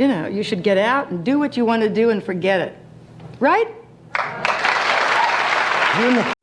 You should get out and do what you want to do and forget it. Right?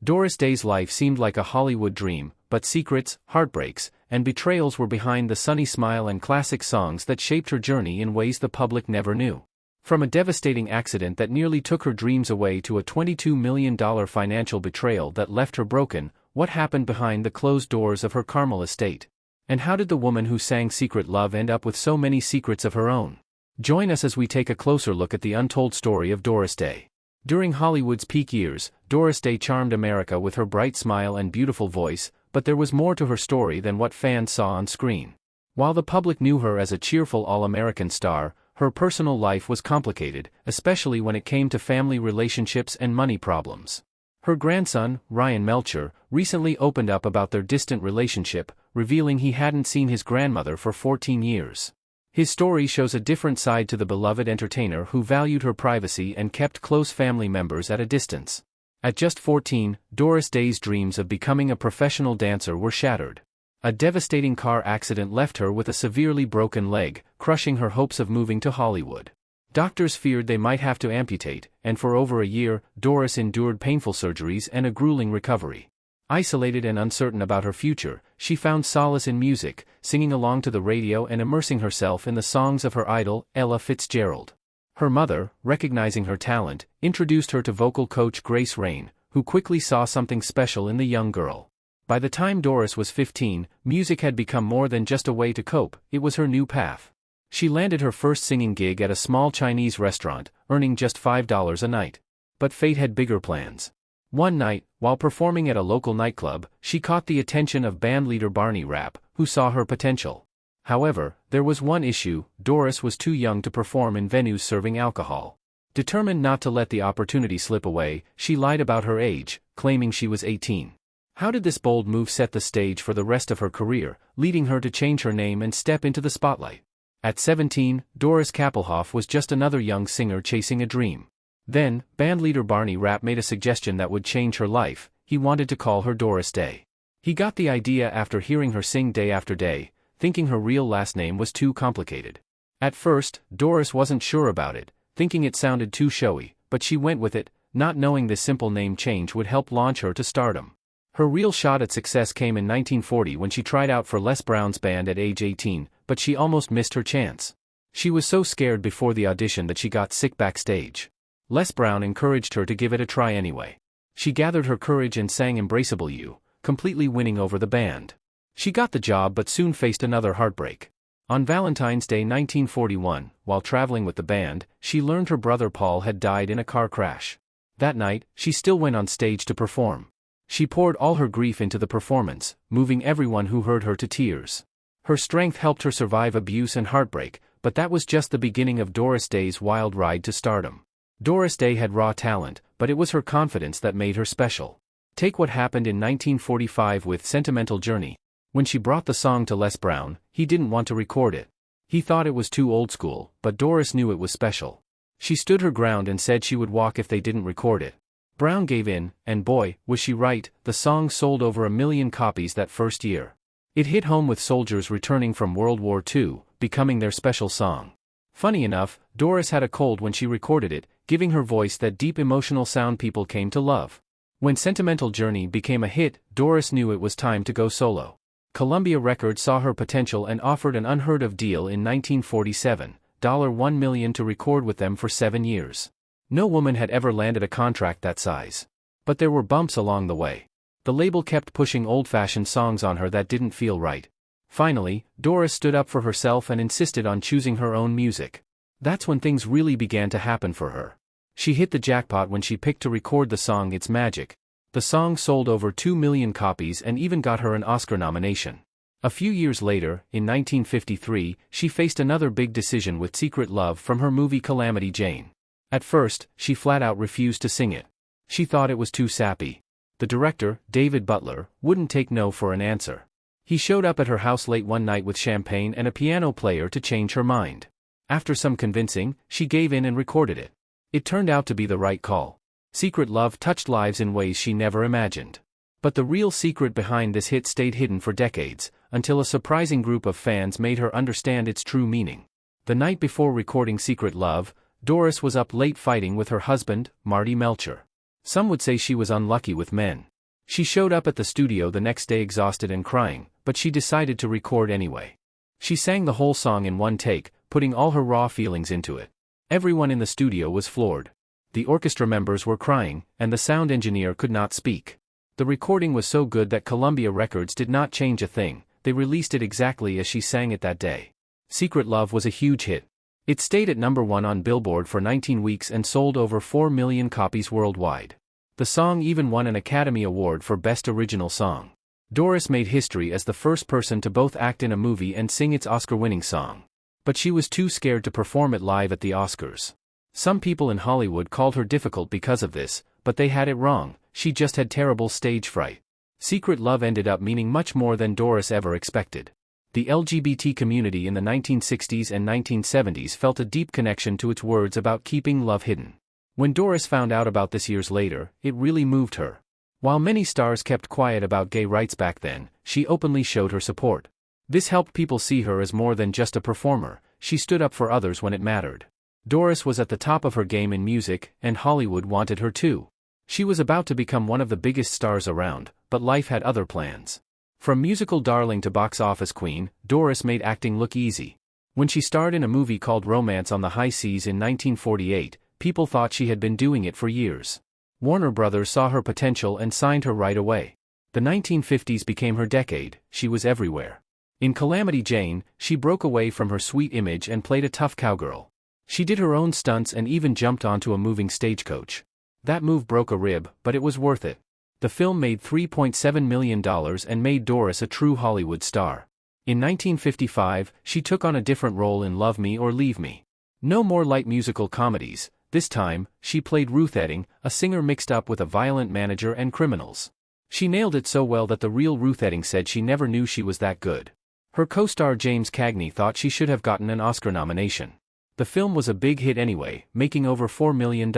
Doris Day's life seemed like a Hollywood dream, but secrets, heartbreaks, and betrayals were behind the sunny smile and classic songs that shaped her journey in ways the public never knew. From a devastating accident that nearly took her dreams away to a $22 million financial betrayal that left her broken, what happened behind the closed doors of her Carmel estate? And how did the woman who sang Secret Love end up with so many secrets of her own? Join us as we take a closer look at the untold story of Doris Day. During Hollywood's peak years, Doris Day charmed America with her bright smile and beautiful voice, but there was more to her story than what fans saw on screen. While the public knew her as a cheerful all-American star, her personal life was complicated, especially when it came to family relationships and money problems. Her grandson, Ryan Melcher, recently opened up about their distant relationship, revealing he hadn't seen his grandmother for 14 years. His story shows a different side to the beloved entertainer who valued her privacy and kept close family members at a distance. At just 14, Doris Day's dreams of becoming a professional dancer were shattered. A devastating car accident left her with a severely broken leg, crushing her hopes of moving to Hollywood. Doctors feared they might have to amputate, and for over a year, Doris endured painful surgeries and a grueling recovery. Isolated and uncertain about her future, she found solace in music, singing along to the radio and immersing herself in the songs of her idol, Ella Fitzgerald. Her mother, recognizing her talent, introduced her to vocal coach Grace Rain, who quickly saw something special in the young girl. By the time Doris was 15, music had become more than just a way to cope, it was her new path. She landed her first singing gig at a small Chinese restaurant, earning just $5 a night. But fate had bigger plans. One night, while performing at a local nightclub, she caught the attention of bandleader Barney Rapp, who saw her potential. However, there was one issue: Doris was too young to perform in venues serving alcohol. Determined not to let the opportunity slip away, she lied about her age, claiming she was 18. How did this bold move set the stage for the rest of her career, leading her to change her name and step into the spotlight? At 17, Doris Kappelhoff was just another young singer chasing a dream. Then, bandleader Barney Rapp made a suggestion that would change her life. He wanted to call her Doris Day. He got the idea after hearing her sing day after day, thinking her real last name was too complicated. At first, Doris wasn't sure about it, thinking it sounded too showy, but she went with it, not knowing this simple name change would help launch her to stardom. Her real shot at success came in 1940 when she tried out for Les Brown's band at age 18, but she almost missed her chance. She was so scared before the audition that she got sick backstage. Les Brown encouraged her to give it a try anyway. She gathered her courage and sang Embraceable You, completely winning over the band. She got the job but soon faced another heartbreak. On Valentine's Day 1941, while traveling with the band, she learned her brother Paul had died in a car crash. That night, she still went on stage to perform. She poured all her grief into the performance, moving everyone who heard her to tears. Her strength helped her survive abuse and heartbreak, but that was just the beginning of Doris Day's wild ride to stardom. Doris Day had raw talent, but it was her confidence that made her special. Take what happened in 1945 with Sentimental Journey. When she brought the song to Les Brown, he didn't want to record it. He thought it was too old school, but Doris knew it was special. She stood her ground and said she would walk if they didn't record it. Brown gave in, and boy, was she right, the song sold over 1 million copies that first year. It hit home with soldiers returning from World War II, becoming their special song. Funny enough, Doris had a cold when she recorded it, giving her voice that deep emotional sound people came to love. When Sentimental Journey became a hit, Doris knew it was time to go solo. Columbia Records saw her potential and offered an unheard-of deal in 1947, $1 million to record with them for 7 years. No woman had ever landed a contract that size. But there were bumps along the way. The label kept pushing old-fashioned songs on her that didn't feel right. Finally, Doris stood up for herself and insisted on choosing her own music. That's when things really began to happen for her. She hit the jackpot when she picked to record the song It's Magic. The song sold over 2 million copies and even got her an Oscar nomination. A few years later, in 1953, she faced another big decision with Secret Love from her movie Calamity Jane. At first, she flat out refused to sing it. She thought it was too sappy. The director, David Butler, wouldn't take no for an answer. He showed up at her house late one night with champagne and a piano player to change her mind. After some convincing, she gave in and recorded it. It turned out to be the right call. Secret Love touched lives in ways she never imagined. But the real secret behind this hit stayed hidden for decades, until a surprising group of fans made her understand its true meaning. The night before recording Secret Love, Doris was up late fighting with her husband, Marty Melcher. Some would say she was unlucky with men. She showed up at the studio the next day exhausted and crying, but she decided to record anyway. She sang the whole song in one take, putting all her raw feelings into it. Everyone in the studio was floored. The orchestra members were crying, and the sound engineer could not speak. The recording was so good that Columbia Records did not change a thing. They released it exactly as she sang it that day. Secret Love was a huge hit. It stayed at #1 on Billboard for 19 weeks and sold over 4 million copies worldwide. The song even won an Academy Award for Best Original Song. Doris made history as the first person to both act in a movie and sing its Oscar-winning song. But she was too scared to perform it live at the Oscars. Some people in Hollywood called her difficult because of this, but they had it wrong. She just had terrible stage fright. Secret Love ended up meaning much more than Doris ever expected. The LGBT community in the 1960s and 1970s felt a deep connection to its words about keeping love hidden. When Doris found out about this years later, it really moved her. While many stars kept quiet about gay rights back then, she openly showed her support. This helped people see her as more than just a performer. She stood up for others when it mattered. Doris was at the top of her game in music, and Hollywood wanted her too. She was about to become one of the biggest stars around, but life had other plans. From musical darling to box office queen, Doris made acting look easy. When she starred in a movie called Romance on the High Seas in 1948, people thought she had been doing it for years. Warner Brothers saw her potential and signed her right away. The 1950s became her decade. She was everywhere. In Calamity Jane, she broke away from her sweet image and played a tough cowgirl. She did her own stunts and even jumped onto a moving stagecoach. That move broke a rib, but it was worth it. The film made $3.7 million and made Doris a true Hollywood star. In 1955, she took on a different role in Love Me or Leave Me. No more light musical comedies. This time, she played Ruth Etting, a singer mixed up with a violent manager and criminals. She nailed it so well that the real Ruth Etting said she never knew she was that good. Her co-star James Cagney thought she should have gotten an Oscar nomination. The film was a big hit anyway, making over $4 million.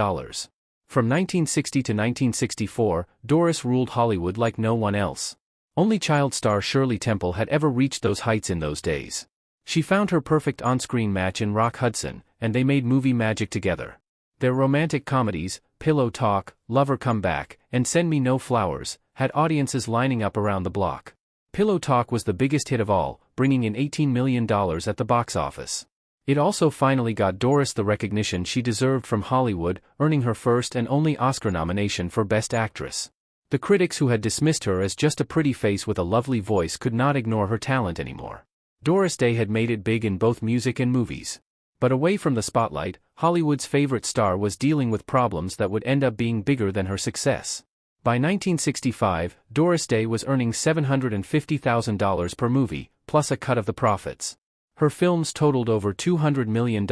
From 1960 to 1964, Doris ruled Hollywood like no one else. Only child star Shirley Temple had ever reached those heights in those days. She found her perfect on-screen match in Rock Hudson, and they made movie magic together. Their romantic comedies, Pillow Talk, Lover Come Back, and Send Me No Flowers, had audiences lining up around the block. Pillow Talk was the biggest hit of all, bringing in $18 million at the box office. It also finally got Doris the recognition she deserved from Hollywood, earning her first and only Oscar nomination for Best Actress. The critics who had dismissed her as just a pretty face with a lovely voice could not ignore her talent anymore. Doris Day had made it big in both music and movies. But away from the spotlight, Hollywood's favorite star was dealing with problems that would end up being bigger than her success. By 1965, Doris Day was earning $750,000 per movie, plus a cut of the profits. Her films totaled over $200 million,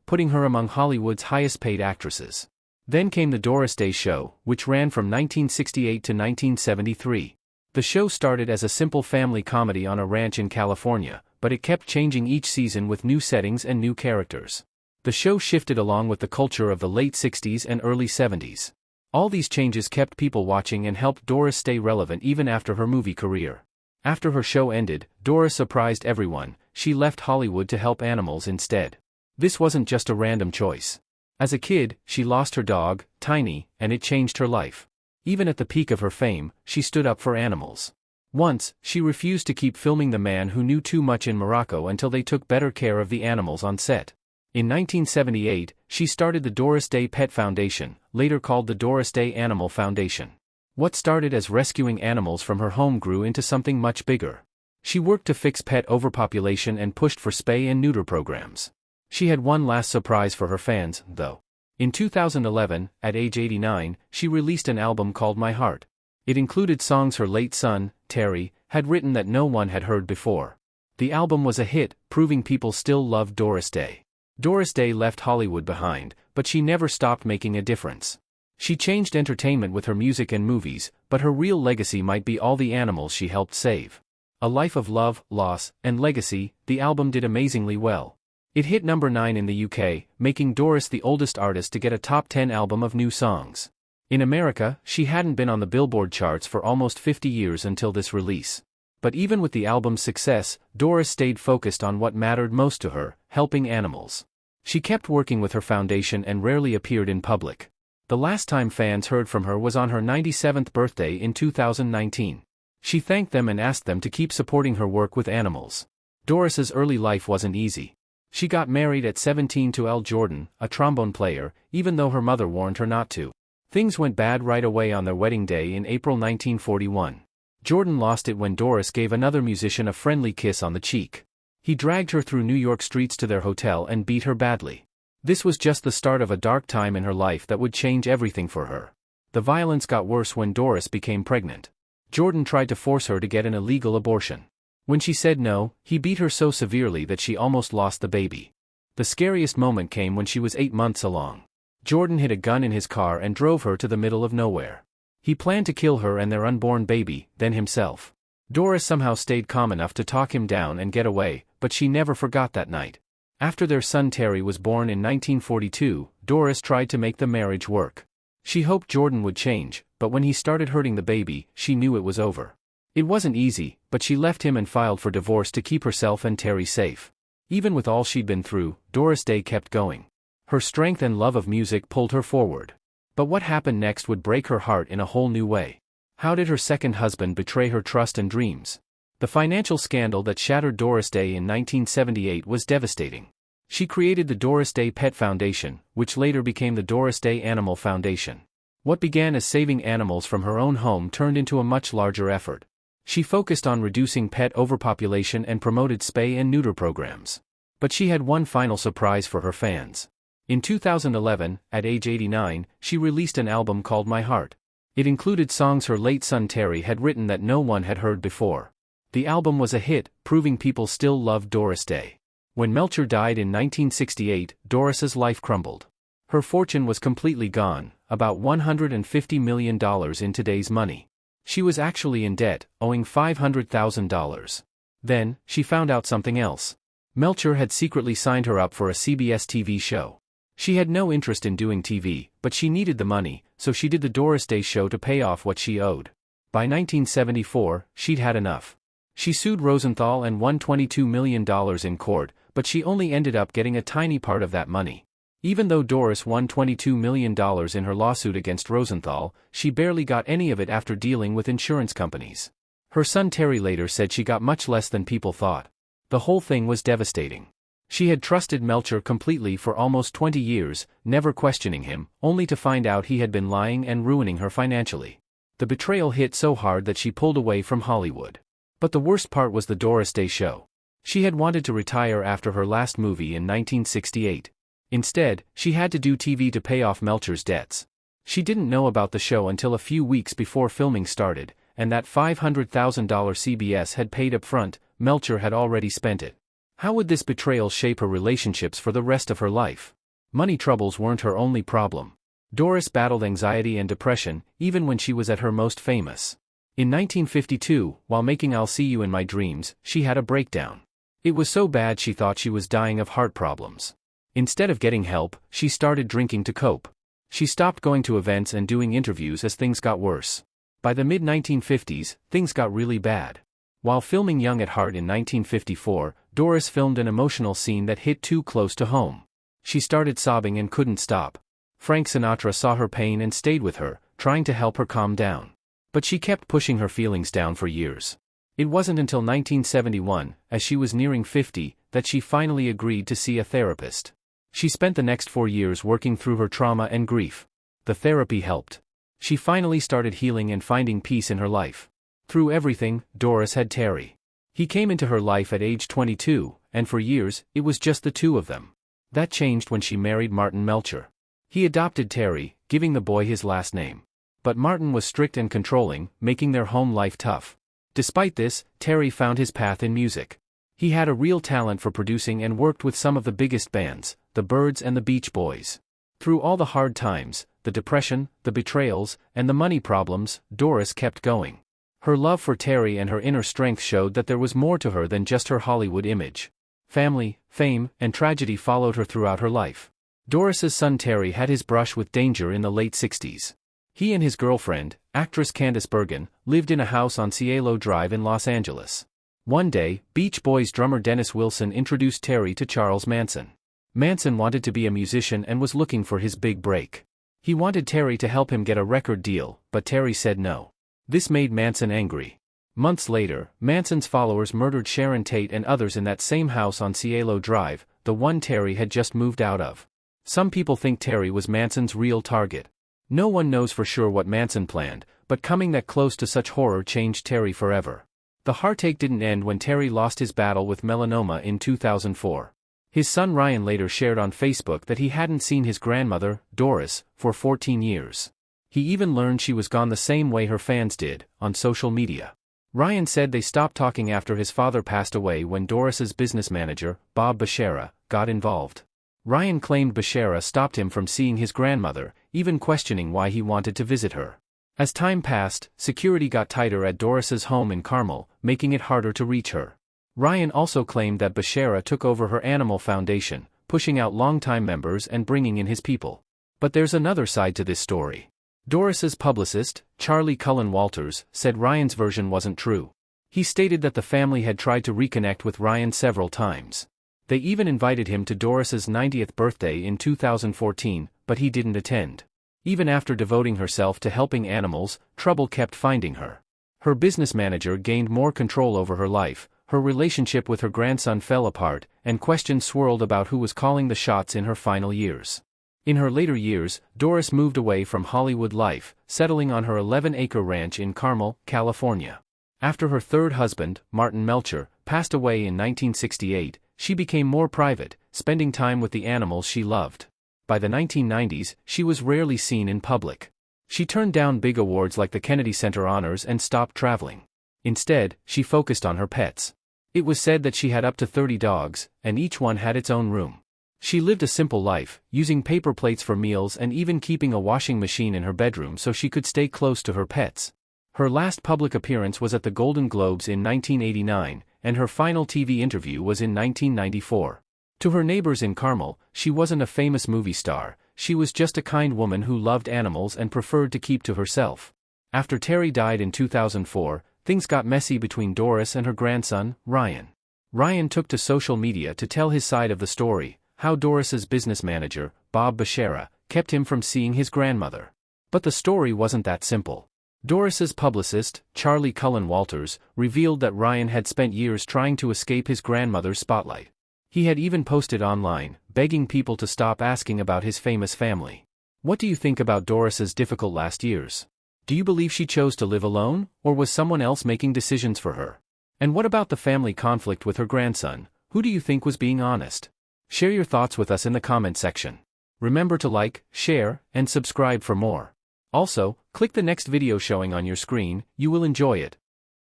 putting her among Hollywood's highest-paid actresses. Then came The Doris Day Show, which ran from 1968 to 1973. The show started as a simple family comedy on a ranch in California, but it kept changing each season with new settings and new characters. The show shifted along with the culture of the late 60s and early 70s. All these changes kept people watching and helped Doris stay relevant even after her movie career. After her show ended, Doris surprised everyone. She left Hollywood to help animals instead. This wasn't just a random choice. As a kid, she lost her dog, Tiny, and it changed her life. Even at the peak of her fame, she stood up for animals. Once, she refused to keep filming the man who knew too much in Morocco until they took better care of the animals on set. In 1978, she started the Doris Day Pet Foundation, later called the Doris Day Animal Foundation. What started as rescuing animals from her home grew into something much bigger. She worked to fix pet overpopulation and pushed for spay and neuter programs. She had one last surprise for her fans, though. In 2011, at age 89, she released an album called My Heart. It included songs her late son, Terry, had written that no one had heard before. The album was a hit, proving people still loved Doris Day. Doris Day left Hollywood behind, but she never stopped making a difference. She changed entertainment with her music and movies, but her real legacy might be all the animals she helped save. A Life of Love, Loss, and Legacy, the album did amazingly well. It hit number 9 in the UK, making Doris the oldest artist to get a top 10 album of new songs. In America, she hadn't been on the Billboard charts for almost 50 years until this release. But even with the album's success, Doris stayed focused on what mattered most to her, helping animals. She kept working with her foundation and rarely appeared in public. The last time fans heard from her was on her 97th birthday in 2019. She thanked them and asked them to keep supporting her work with animals. Doris's early life wasn't easy. She got married at 17 to L. Jordan, a trombone player, even though her mother warned her not to. Things went bad right away on their wedding day in April 1941. Jordan lost it when Doris gave another musician a friendly kiss on the cheek. He dragged her through New York streets to their hotel and beat her badly. This was just the start of a dark time in her life that would change everything for her. The violence got worse when Doris became pregnant. Jordan tried to force her to get an illegal abortion. When she said no, he beat her so severely that she almost lost the baby. The scariest moment came when she was 8 months along. Jordan hid a gun in his car and drove her to the middle of nowhere. He planned to kill her and their unborn baby, then himself. Doris somehow stayed calm enough to talk him down and get away, but she never forgot that night. After their son Terry was born in 1942, Doris tried to make the marriage work. She hoped Jordan would change, but when he started hurting the baby, she knew it was over. It wasn't easy, but she left him and filed for divorce to keep herself and Terry safe. Even with all she'd been through, Doris Day kept going. Her strength and love of music pulled her forward. But what happened next would break her heart in a whole new way. How did her second husband betray her trust and dreams? The financial scandal that shattered Doris Day in 1978 was devastating. She created the Doris Day Pet Foundation, which later became the Doris Day Animal Foundation. What began as saving animals from her own home turned into a much larger effort. She focused on reducing pet overpopulation and promoted spay and neuter programs. But she had one final surprise for her fans. In 2011, at age 89, she released an album called My Heart. It included songs her late son Terry had written that no one had heard before. The album was a hit, proving people still loved Doris Day. When Melcher died in 1968, Doris's life crumbled. Her fortune was completely gone, about $150 million in today's money. She was actually in debt, owing $500,000. Then, she found out something else. Melcher had secretly signed her up for a CBS TV show. She had no interest in doing TV, but she needed the money, so she did the Doris Day show to pay off what she owed. By 1974, she'd had enough. She sued Rosenthal and won $22 million in court, but she only ended up getting a tiny part of that money. Even though Doris won $22 million in her lawsuit against Rosenthal, she barely got any of it after dealing with insurance companies. Her son Terry later said she got much less than people thought. The whole thing was devastating. She had trusted Melcher completely for almost 20 years, never questioning him, only to find out he had been lying and ruining her financially. The betrayal hit so hard that she pulled away from Hollywood. But the worst part was the Doris Day show. She had wanted to retire after her last movie in 1968. Instead, she had to do TV to pay off Melcher's debts. She didn't know about the show until a few weeks before filming started, and that $500,000 CBS had paid up front, Melcher had already spent it. How would this betrayal shape her relationships for the rest of her life? Money troubles weren't her only problem. Doris battled anxiety and depression, even when she was at her most famous. In 1952, while making I'll See You in My Dreams, she had a breakdown. It was so bad she thought she was dying of heart problems. Instead of getting help, she started drinking to cope. She stopped going to events and doing interviews as things got worse. By the mid-1950s, things got really bad. While filming Young at Heart in 1954, Doris filmed an emotional scene that hit too close to home. She started sobbing and couldn't stop. Frank Sinatra saw her pain and stayed with her, trying to help her calm down. But she kept pushing her feelings down for years. It wasn't until 1971, as she was nearing 50, that she finally agreed to see a therapist. She spent the next 4 years working through her trauma and grief. The therapy helped. She finally started healing and finding peace in her life. Through everything, Doris had Terry. He came into her life at age 22, and for years, it was just the two of them. That changed when she married Martin Melcher. He adopted Terry, giving the boy his last name. But Martin was strict and controlling, making their home life tough. Despite this, Terry found his path in music. He had a real talent for producing and worked with some of the biggest bands, the Byrds and the Beach Boys. Through all the hard times, the depression, the betrayals, and the money problems, Doris kept going. Her love for Terry and her inner strength showed that there was more to her than just her Hollywood image. Family, fame, and tragedy followed her throughout her life. Doris's son Terry had his brush with danger in the late 60s. He and his girlfriend, actress Candice Bergen, lived in a house on Cielo Drive in Los Angeles. One day, Beach Boys drummer Dennis Wilson introduced Terry to Charles Manson. Manson wanted to be a musician and was looking for his big break. He wanted Terry to help him get a record deal, but Terry said no. This made Manson angry. Months later, Manson's followers murdered Sharon Tate and others in that same house on Cielo Drive, the one Terry had just moved out of. Some people think Terry was Manson's real target. No one knows for sure what Manson planned, but coming that close to such horror changed Terry forever. The heartache didn't end when Terry lost his battle with melanoma in 2004. His son Ryan later shared on Facebook that he hadn't seen his grandmother, Doris, for 14 years. He even learned she was gone the same way her fans did, on social media. Ryan said they stopped talking after his father passed away when Doris's business manager, Bob Bashara, got involved. Ryan claimed Bashara stopped him from seeing his grandmother, even questioning why he wanted to visit her. As time passed, security got tighter at Doris's home in Carmel, making it harder to reach her. Ryan also claimed that Bashara took over her animal foundation, pushing out longtime members and bringing in his people. But there's another side to this story. Doris's publicist, Charlie Cullen Walters, said Ryan's version wasn't true. He stated that the family had tried to reconnect with Ryan several times. They even invited him to Doris's 90th birthday in 2014, but he didn't attend. Even after devoting herself to helping animals, trouble kept finding her. Her business manager gained more control over her life, her relationship with her grandson fell apart, and questions swirled about who was calling the shots in her final years. In her later years, Doris moved away from Hollywood life, settling on her 11-acre ranch in Carmel, California. After her third husband, Martin Melcher, passed away in 1968, she became more private, spending time with the animals she loved. By the 1990s, she was rarely seen in public. She turned down big awards like the Kennedy Center Honors and stopped traveling. Instead, she focused on her pets. It was said that she had up to 30 dogs, and each one had its own room. She lived a simple life, using paper plates for meals and even keeping a washing machine in her bedroom so she could stay close to her pets. Her last public appearance was at the Golden Globes in 1989, and her final TV interview was in 1994. To her neighbors in Carmel, she wasn't a famous movie star, she was just a kind woman who loved animals and preferred to keep to herself. After Terry died in 2004, things got messy between Doris and her grandson, Ryan. Ryan took to social media to tell his side of the story, how Doris's business manager, Bob Bashara, kept him from seeing his grandmother. But the story wasn't that simple. Doris's publicist, Charlie Cullen Walters, revealed that Ryan had spent years trying to escape his grandmother's spotlight. He had even posted online, begging people to stop asking about his famous family. What do you think about Doris's difficult last years? Do you believe she chose to live alone, or was someone else making decisions for her? And what about the family conflict with her grandson? Who do you think was being honest? Share your thoughts with us in the comment section. Remember to like, share, and subscribe for more. Also, click the next video showing on your screen, you will enjoy it.